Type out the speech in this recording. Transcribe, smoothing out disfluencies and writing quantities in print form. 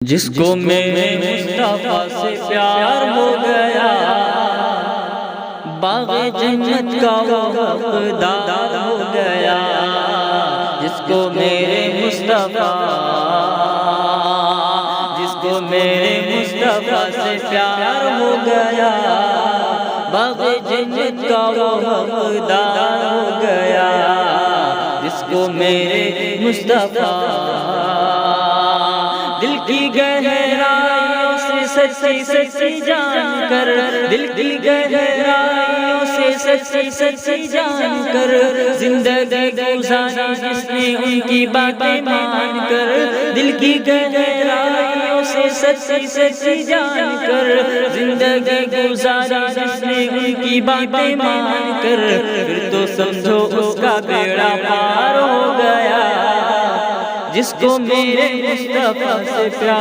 جس کو میرے مصطفیٰ سے پیار ہو گیا، باغ جنت کا وہ حقدار ہو گیا۔ جس کو میرے مصطفیٰ سے پیار ہو گیا، باغ جنت کا وہ حقدار ہو گیا۔ جس کو میرے مصطفیٰ دل کی گہرائیوں سے سچی سچی جان کر، دل کی گہرائیوں سے سچی سچی جان کر زندگی گزاری جس نے ان کی باتیں مان کر، دل کی گہرائیوں سے سچی سچی جان کر زندگی گزاری جس نے ان کی باتیں مان کر، پھر تو سمجھو اس کا بیڑا پار ہو گیا۔ جس کو میرے مصطفیٰ سے پیار